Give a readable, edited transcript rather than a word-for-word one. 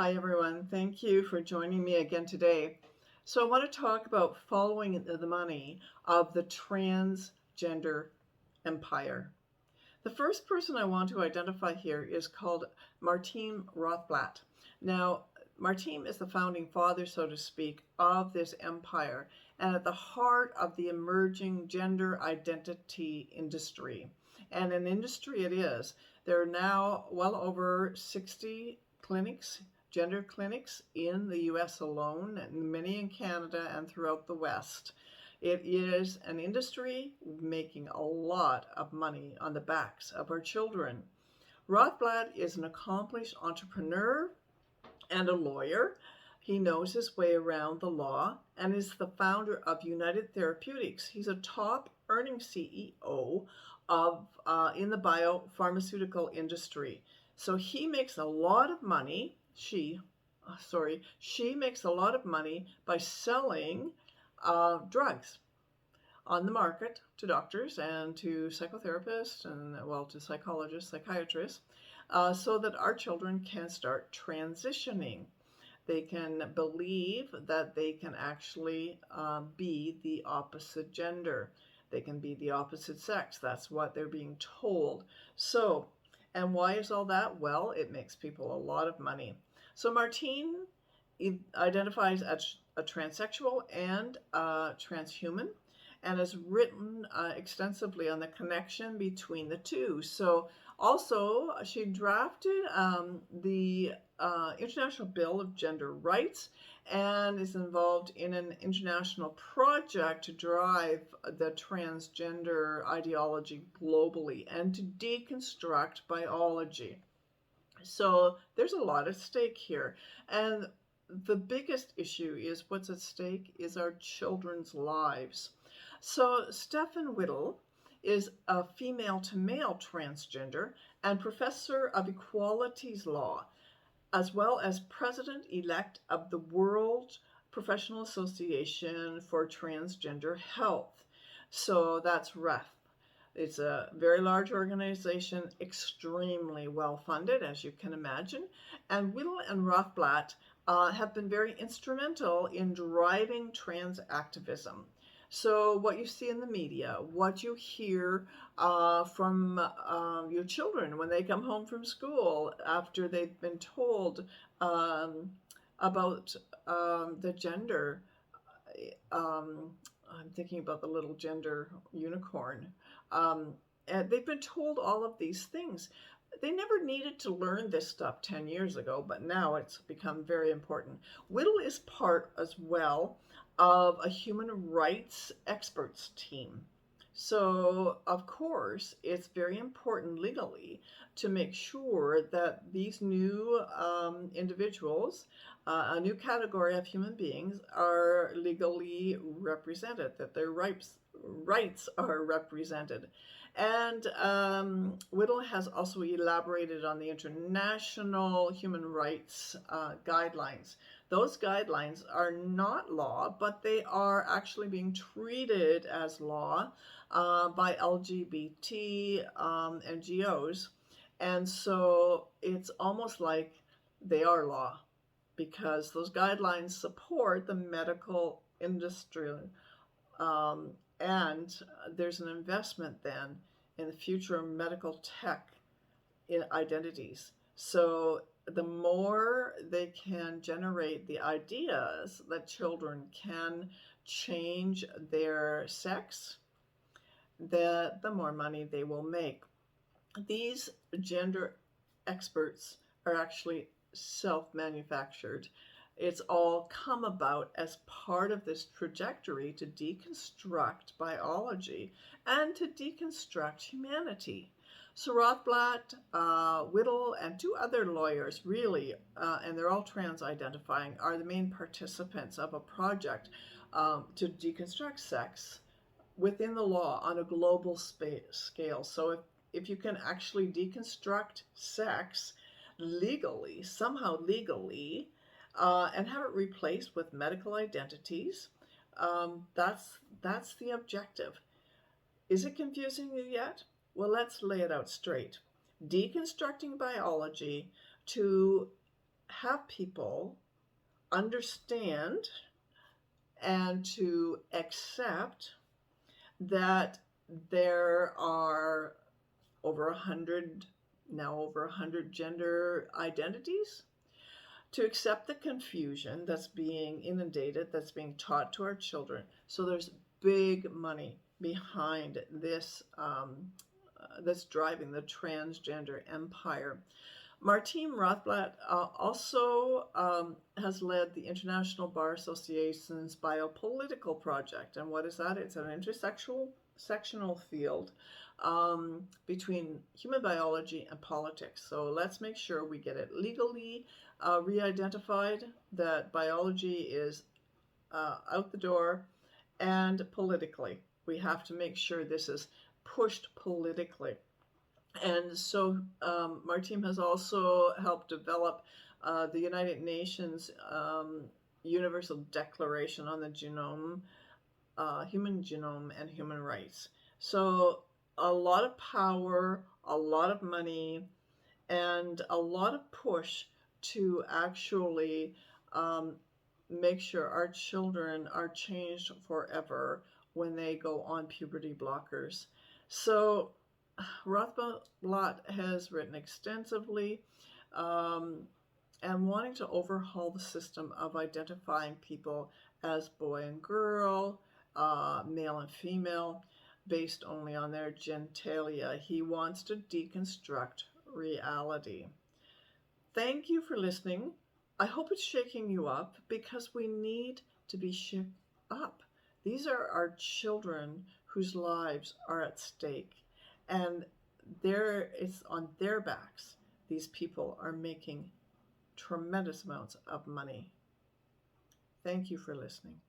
Hi, everyone. Thank you for joining me again today. So, I want to talk about following the money of the transgender empire. The first person I want to identify here is called Martine Rothblatt. Now, Martine is the founding father, so to speak, of this empire and at the heart of the emerging gender identity industry. And an industry it is. There are now well over 60 clinics, gender clinics in the US alone, and many in Canada and throughout the West. It is an industry making a lot of money on the backs of our children. Rothblatt is an accomplished entrepreneur and a lawyer. He knows his way around the law and is the founder of United Therapeutics. He's a top earning CEO in the biopharmaceutical industry. So he makes a lot of money. She makes a lot of money by selling drugs on the market to doctors and to psychotherapists and, well, to psychologists, psychiatrists, so that our children can start transitioning. They can believe that they can actually be the opposite gender. They can be the opposite sex. That's what they're being told. So, and why is all that? Well, it makes people a lot of money. So Martine identifies as a transsexual and a transhuman and has written extensively on the connection between the two. So also she drafted the International Bill of Gender Rights and is involved in an international project to drive the transgender ideology globally and to deconstruct biology. So there's a lot at stake here. And the biggest issue is what's at stake is our children's lives. So Stefan Whittle is a female to male transgender and professor of equalities law, as well as president-elect of the World Professional Association for Transgender Health. So that's REF. It's a very large organization, extremely well funded, as you can imagine. And Whittle and Rothblatt have been very instrumental in driving trans activism. So what you see in the media, what you hear from your children when they come home from school after they've been told about the gender. I'm thinking about the little gender unicorn. And they've been told all of these things. They never needed to learn this stuff 10 years ago, but now it's become very important. Whittle is part as well of a human rights experts team. So, of course, it's very important legally to make sure that these new individuals, a new category of human beings, are legally represented, that their rights are represented. And Whittle has also elaborated on the international human rights guidelines. Those guidelines are not law, but they are actually being treated as law by LGBT NGOs. And so it's almost like they are law because those guidelines support the medical industry. And there's an investment then in the future of medical tech in identities. So the more they can generate the ideas that children can change their sex, the more money they will make. These gender experts are actually self-manufactured. It's all come about as part of this trajectory to deconstruct biology and to deconstruct humanity. So Rothblatt, Whittle, and two other lawyers really, and they're all trans-identifying, are the main participants of a project to deconstruct sex within the law on a global scale. So if you can actually deconstruct sex legally, somehow legally, and have it replaced with medical identities, that's the objective. Is it confusing you yet? Well, let's lay it out straight. Deconstructing biology to have people understand and to accept that there are over a hundred gender identities, to accept the confusion that's being inundated, that's being taught to our children. So there's big money behind this, that's driving the transgender empire. Martine Rothblatt also has led the International Bar Association's Biopolitical Project. And what is that? It's an intersectional field between human biology and politics. So let's make sure we get it legally re-identified, that biology is out the door, and politically. We have to make sure this is pushed politically. And so Martine has also helped develop the United Nations Universal Declaration on the Genome, Human Genome, and Human Rights. So a lot of power, a lot of money, and a lot of push to actually make sure our children are changed forever when they go on puberty blockers. So Rothblatt has written extensively and wanting to overhaul the system of identifying people as boy and girl, male and female, based only on their genitalia. He wants to deconstruct reality. Thank you for listening. I hope it's shaking you up, because we need to be shook up. These are our children whose lives are at stake, and it's on their backs. These people are making tremendous amounts of money. Thank you for listening.